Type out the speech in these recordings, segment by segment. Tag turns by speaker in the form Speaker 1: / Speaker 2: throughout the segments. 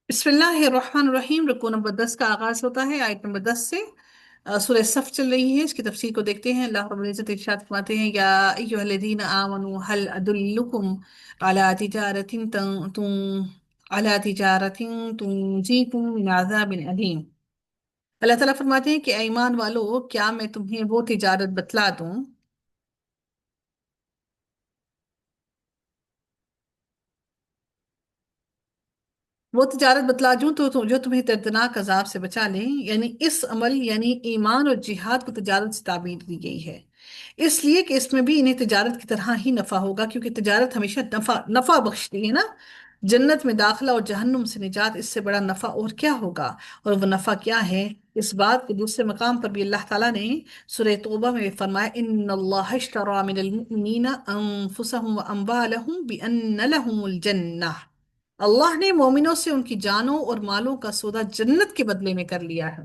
Speaker 1: بسم اللہ الرحمن الرحیم۔ رکوع نمبر 10 کا آغاز ہوتا ہے آیت نمبر 10 سے۔ سورہ صف چل رہی ہے، اس کی تفسیر کو دیکھتے ہیں۔ اللہ رب العزت ارشاد فرماتے ہیں، یا ایھا الذین آمنوا هل ادلکم علی تجارۃ علی تجارۃ تنجیکم من عذاب علیم۔ اللہ تعالیٰ فرماتے ہیں کہ اے ایمان والو، کیا میں تمہیں وہ تجارت بتلا دوں، وہ تجارت بتلا دوں تو جو تمہیں دردناک عذاب سے بچا لیں۔ یعنی اس عمل یعنی ایمان اور جہاد کو تجارت سے تعبیر دی گئی ہے، اس لیے کہ اس میں بھی انہیں تجارت کی طرح ہی نفع ہوگا، کیونکہ تجارت ہمیشہ نفع بخشتی ہے نا۔ جنت میں داخلہ اور جہنم سے نجات، اس سے بڑا نفع اور کیا ہوگا؟ اور وہ نفع کیا ہے؟ اس بات کے دوسرے مقام پر بھی اللہ تعالیٰ نے سورہ توبہ میں فرمایا، ان اللہ اشتری من المؤمنین انفسهم واموالهم بان لهم الجنہ۔ اللہ نے مومنوں سے ان کی جانوں اور مالوں کا سودا جنت کے بدلے میں کر لیا ہے۔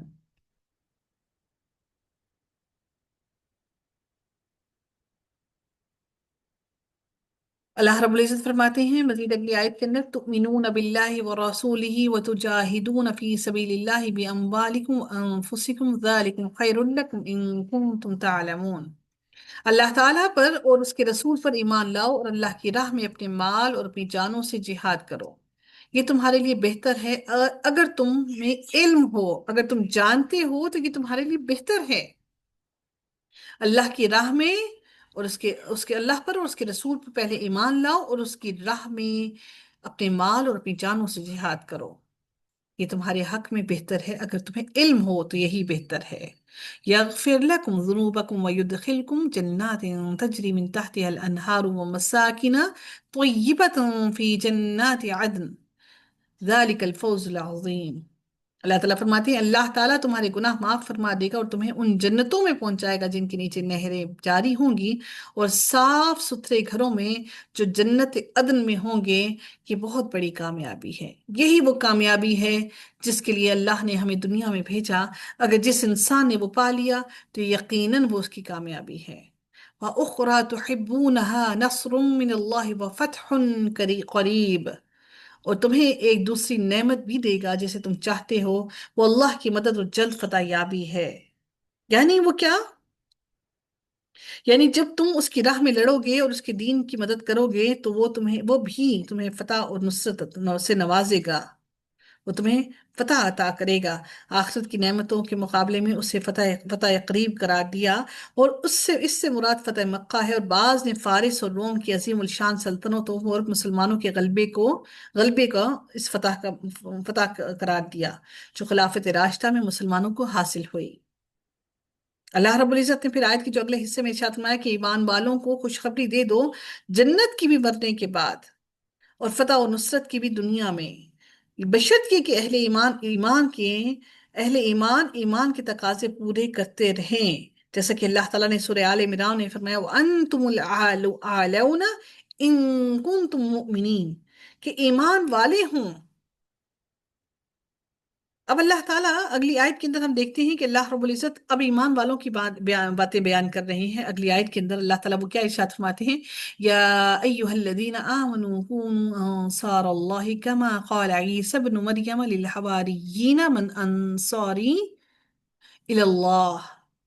Speaker 1: اللہ رب العزت فرماتے ہیں مزید اگلی آیت کے اندر، تؤمنون باللہ ورسولہ وتجاہدون فی سبیل اللہ باموالکم وانفسکم ذالکم خیر لکم ان کنتم تعلمون۔ اللہ تعالیٰ پر اور اس کے رسول پر ایمان لاؤ اور اللہ کی راہ میں اپنے مال اور اپنی جانوں سے جہاد کرو، یہ تمہارے لیے بہتر ہے اگر تم میں علم ہو، اگر تم جانتے ہو تو یہ تمہارے لیے بہتر ہے۔ اللہ کی راہ میں اور اس کے اللہ پر اور اس کے رسول پر پہلے ایمان لاؤ اور اس کی راہ میں اپنے مال اور اپنی جانوں سے جہاد کرو، یہ تمہارے حق میں بہتر ہے، اگر تمہیں علم ہو تو یہی بہتر ہے۔ یغفر لکم ذنوبکم ویدخلکم جنات تجری من تحتها الانہار ومساکن طیبۃ فی جنات عدن ذالک الفوز العظیم۔ اللہ تعالیٰ فرماتے ہیں اللہ تعالیٰ تمہارے گناہ معاف فرما دے گا اور تمہیں ان جنتوں میں پہنچائے گا جن کے نیچے نہریں جاری ہوں گی، اور صاف ستھرے گھروں میں جو جنت عدن میں ہوں گے۔ یہ بہت بڑی کامیابی ہے، یہی وہ کامیابی ہے جس کے لیے اللہ نے ہمیں دنیا میں بھیجا۔ اگر جس انسان نے وہ پا لیا تو یقیناً وہ اس کی کامیابی ہے۔ وَأُخْرَى تُحِبُّونَهَا نَصْرٌ مِّنَ اللَّهِ وَفَتْحٌ قَرِيبٌ، اور تمہیں ایک دوسری نعمت بھی دے گا جسے تم چاہتے ہو، وہ اللہ کی مدد اور جلد فتح یابی ہے۔ یعنی وہ کیا؟ یعنی جب تم اس کی راہ میں لڑو گے اور اس کے دین کی مدد کرو گے تو وہ بھی تمہیں فتح اور نصرت سے نوازے گا، وہ تمہیں فتح عطا کرے گا۔ آخرت کی نعمتوں کے مقابلے میں اسے فتح قریب قرار دیا، اور اس سے مراد فتح مکہ ہے، اور بعض نے فارس اور روم کی عظیم الشان سلطنتوں اور مسلمانوں کے غلبے کا اس فتح قرار دیا جو خلافت راشدہ میں مسلمانوں کو حاصل ہوئی۔ اللہ رب العزت نے پھر آیت کے جو اگلے حصے میں ارشاد فرمایا کہ ایمان والوں کو خوشخبری دے دو جنت کی بھی مرنے کے بعد اور فتح و نصرت کی بھی دنیا میں، بشرط یہ کہ اہل ایمان کے تقاضے پورے کرتے رہیں، جیسا کہ اللہ تعالیٰ نے سورہ آل عمران میں فرمایا، وَأَنْتُمُ الْأَعْلَوْنَ إِن كُنتُم مُؤْمِنِينَ، کہ ایمان والے ہوں۔ اب اللہ تعالیٰ اگلی آیت کے اندر ہم دیکھتے ہیں کہ اللہ رب العزت اب ایمان والوں کی باتیں بیان کر رہے ہیں۔ اگلی آیت کے اندر اللہ تعالیٰ وہ کیا ارشاد فرماتے ہیں، یا ایھا الذین آمنوا کونوا انصار اللہ کما قال عیسی ابن مریم للحواریین من انصاری الی اللہ۔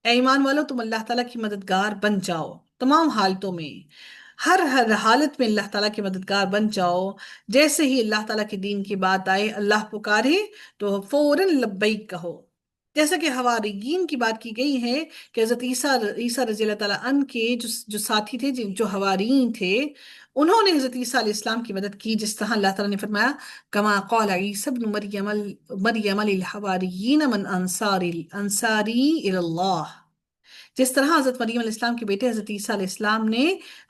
Speaker 1: اے ایمان والو، تم اللہ تعالیٰ کی مددگار بن جاؤ تمام حالتوں میں، ہر حالت میں اللہ تعالیٰ کے مددگار بن جاؤ۔ جیسے ہی اللہ تعالیٰ کے دین کی بات آئے، اللہ پکارے تو فوراً لبیک کہو۔ جیسا کہ حواریین کی بات کی گئی ہے کہ حضرت عیسیٰ رضی اللہ تعالیٰ عنہ کے جو ساتھی تھے، جو حواریین تھے، انہوں نے حضرت عیسیٰ علیہ السلام کی مدد کی، جس طرح اللہ تعالیٰ نے فرمایا، کما قال عیسی ابن مریم للحواریین من انصاری الی اللہ، جس طرح حضرت مریم علیہ السلام کے بیٹے حضرت عیسیٰ علیہ السلام نے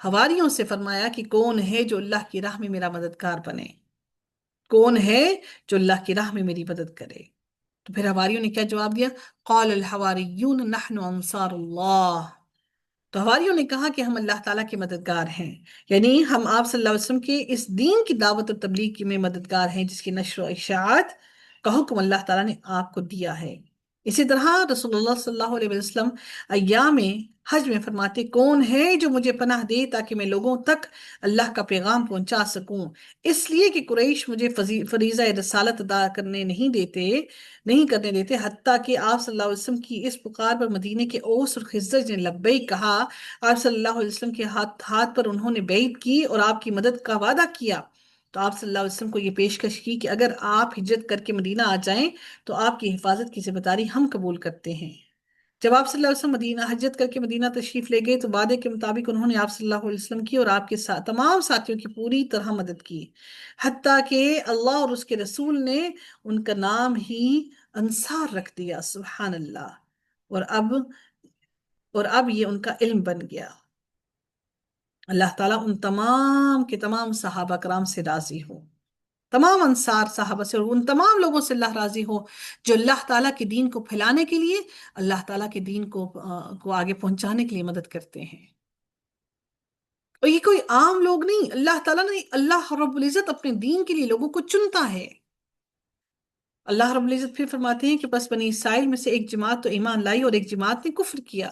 Speaker 1: حواریوں سے فرمایا کہ کون ہے جو اللہ کی راہ میں میرا مددگار بنے، کون ہے جو اللہ کی راہ میں میری مدد کرے؟ تو پھر حواریوں نے کیا جواب دیا، قال الحواریون نحن انصار اللہ، تو حواریوں نے کہا کہ ہم اللہ تعالیٰ کے مددگار ہیں، یعنی ہم آپ صلی اللہ علیہ وسلم کے اس دین کی دعوت اور تبلیغ میں مددگار ہیں جس کی نشر و اشاعت کا حکم اللہ تعالیٰ نے آپ کو دیا ہے۔ اسی طرح رسول اللہ صلی اللہ علیہ وسلم ایام حج میں فرماتے کون ہے جو مجھے پناہ دے تاکہ میں لوگوں تک اللہ کا پیغام پہنچا سکوں، اس لیے کہ قریش مجھے فریضہ رسالت ادا نہیں کرنے دیتے، حتیٰ کہ آپ صلی اللہ علیہ وسلم کی اس پکار پر مدینے کے اوس اور خزرج نے لبیک کہا، آپ صلی اللہ علیہ وسلم کے ہاتھ پر انہوں نے بیعت کی اور آپ کی مدد کا وعدہ کیا، تو آپ صلی اللہ علیہ وسلم کو یہ پیشکش کی کہ اگر آپ ہجرت کر کے مدینہ آ جائیں تو آپ کی حفاظت کی ذمہ داری ہم قبول کرتے ہیں۔ جب آپ صلی اللہ علیہ وسلم مدینہ حجت کر کے مدینہ تشریف لے گئے تو وعدے کے مطابق انہوں نے آپ صلی اللہ علیہ وسلم کی اور آپ کے ساتھ تمام ساتھیوں کی پوری طرح مدد کی، حتیٰ کہ اللہ اور اس کے رسول نے ان کا نام ہی انصار رکھ دیا، سبحان اللہ، اور اب یہ ان کا علم بن گیا۔ اللہ تعالیٰ ان تمام کے تمام صحابہ کرام سے راضی ہو، تمام انصار صحابہ سے، اور ان تمام لوگوں سے اللہ راضی ہو جو اللہ تعالیٰ کے دین کو پھیلانے کے لیے، اللہ تعالیٰ کے دین کو آگے پہنچانے کے لیے مدد کرتے ہیں۔ اور یہ کوئی عام لوگ نہیں، اللہ تعالیٰ نے، اللہ رب العزت اپنے دین کے لیے لوگوں کو چنتا ہے۔ اللہ رب العزت پھر فرماتے ہیں کہ بس بنی اسرائیل میں سے ایک جماعت تو ایمان لائی اور ایک جماعت نے کفر کیا،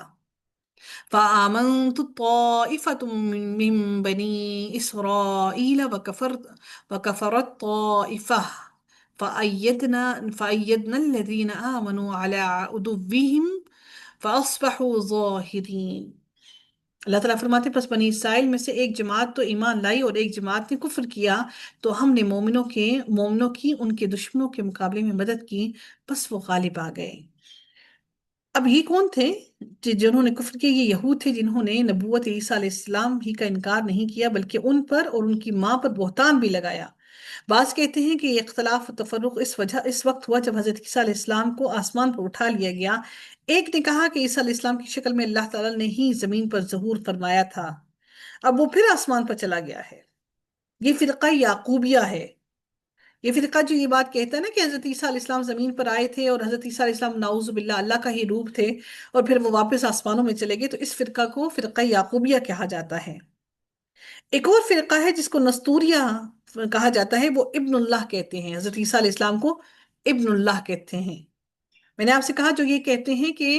Speaker 1: فآمنت طائفة من بني إسرائيل وكفرت طائفة فأيدنا الذين آمنوا على عدوهم فأصبحوا ظاهرين۔ اللہ تعالیٰ فرماتے ہیں پس بنی اسرائیل میں سے ایک جماعت تو ایمان لائی اور ایک جماعت نے کفر کیا، تو ہم نے مومنوں کی ان کے دشمنوں کے مقابلے میں مدد کی، بس وہ غالب آ گئے۔ اب یہ کون تھے جنہوں نے کفر کیا؟ یہ یہود تھے جنہوں نے نبوت عیسیٰ علیہ السلام ہی کا انکار نہیں کیا بلکہ ان پر اور ان کی ماں پر بہتان بھی لگایا۔ بعض کہتے ہیں کہ یہ اختلاف و تفرق اس وقت ہوا جب حضرت عیسیٰ علیہ السلام کو آسمان پر اٹھا لیا گیا۔ ایک نے کہا کہ عیسیٰ علیہ السلام کی شکل میں اللہ تعالیٰ نے ہی زمین پر ظہور فرمایا تھا، اب وہ پھر آسمان پر چلا گیا ہے۔ یہ فرقہ یعقوبیہ ہے، یہ فرقہ جو یہ بات کہتا ہے نا کہ حضرت عیسیٰ علیہ السلام زمین پر آئے تھے اور حضرت عیسیٰ علیہ السلام نعوذ باللہ اللہ کا ہی روپ تھے اور پھر وہ واپس آسمانوں میں چلے گئے، تو اس فرقہ کو فرقہ یعقوبیہ کہا جاتا ہے۔ ایک اور فرقہ ہے جس کو نستوریہ کہا جاتا ہے، وہ ابن اللہ کہتے ہیں، حضرت عیسیٰ علیہ السلام کو ابن اللہ کہتے ہیں۔ میں نے آپ سے کہا جو یہ کہتے ہیں کہ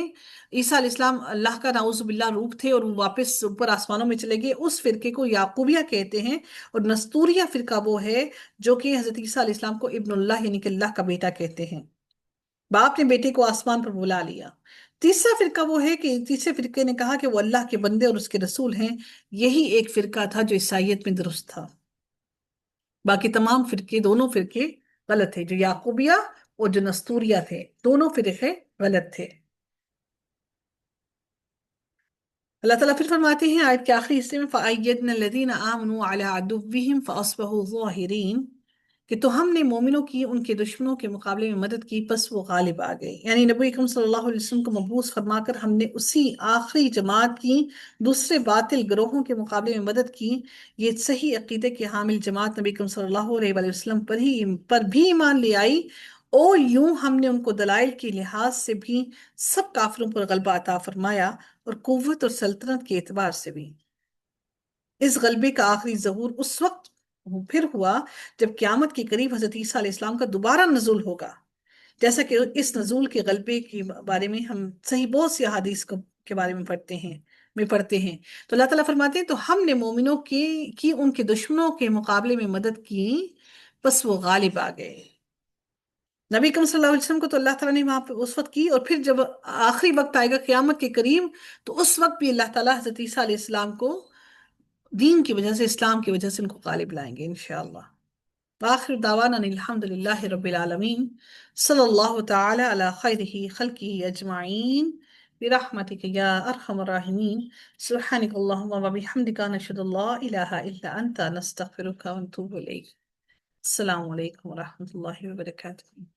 Speaker 1: عیسیٰ علیہ السلام اللہ کا نعوذ باللہ روپ تھے اور وہ واپس اوپر آسمانوں میں چلے گئے، اس فرقے کو یعقوبیہ کہتے ہیں، اور نستوریہ فرقہ وہ ہے جو کہ حضرت عیسیٰ علیہ السلام کو ابن اللہ یعنی کہ اللہ کا بیٹا کہتے ہیں، باپ نے بیٹے کو آسمان پر بلا لیا۔ تیسرا فرقہ وہ ہے کہ تیسرے فرقے نے کہا کہ وہ اللہ کے بندے اور اس کے رسول ہیں، یہی ایک فرقہ تھا جو عیسائیت میں درست تھا، باقی تمام فرقے، دونوں فرقے غلط تھے، جو یعقوبیہ اور جو نستوریہ تھے، دونوں فرقے غلط تھے۔ اللہ تعالیٰ پھر فرماتے ہیں آیت کے آخری حصے میں فَأَيَّدْنَا الَّذِينَ آمَنُوا عَلَىٰ عَدُوِّهِمْ فَأَصْبَحُوا ظَاهِرِينَ، کہ تو ہم نے مومنوں کی ان کے دشمنوں کے مقابلے میں مدد کی، پس وہ غالب آ گئے، یعنی نبی اکرم صلی اللہ علیہ وسلم کو مبعوث فرما کر ہم نے اسی آخری جماعت کی دوسرے باطل گروہوں کے مقابلے میں مدد کی۔ یہ صحیح عقیدے کے حامل جماعت نبی اکرم صلی اللہ علیہ وآلہ وسلم پر بھی ایمان لے آئی، اور یوں ہم نے ان کو دلائل کے لحاظ سے بھی سب کافروں پر غلبہ عطا فرمایا اور قوت اور سلطنت کے اعتبار سے بھی۔ اس غلبے کا آخری ظہور اس وقت پھر ہوا جب قیامت کے قریب حضرت عیسیٰ علیہ السلام کا دوبارہ نزول ہوگا، جیسا کہ اس نزول کے غلبے کے بارے میں ہم صحیح بہت سی احادیث کے بارے میں پڑھتے ہیں۔ تو اللہ تعالیٰ فرماتے ہیں تو ہم نے مومنوں کی ان کے دشمنوں کے مقابلے میں مدد کی، بس وہ غالب آ گئے۔ نبی کریم صلی اللہ علیہ وسلم کو تو اللہ تعالیٰ نے وہاں پہ اس وقت کی، اور پھر جب آخری وقت آئے گا قیامت کے قریب تو اس وقت بھی اللہ تعالیٰ حضرت عیسیٰ علیہ السلام کو دین کی وجہ سے، اسلام کی وجہ سے ان کو غالب لائیں گے انشاءاللہ۔ وآخر دعوانا الحمد للہ رب العالمین، صلی اللہ تعالی علی خیرہ خلقہ اجمعین، برحمتک یا ارحم الراحمین، سبحانک اللہم وبحمدک، نشہد ان لا الہ الا انت، نستغفرک ونتوب الیک۔ السلام علیکم ورحمۃ اللہ وبرکاتہ۔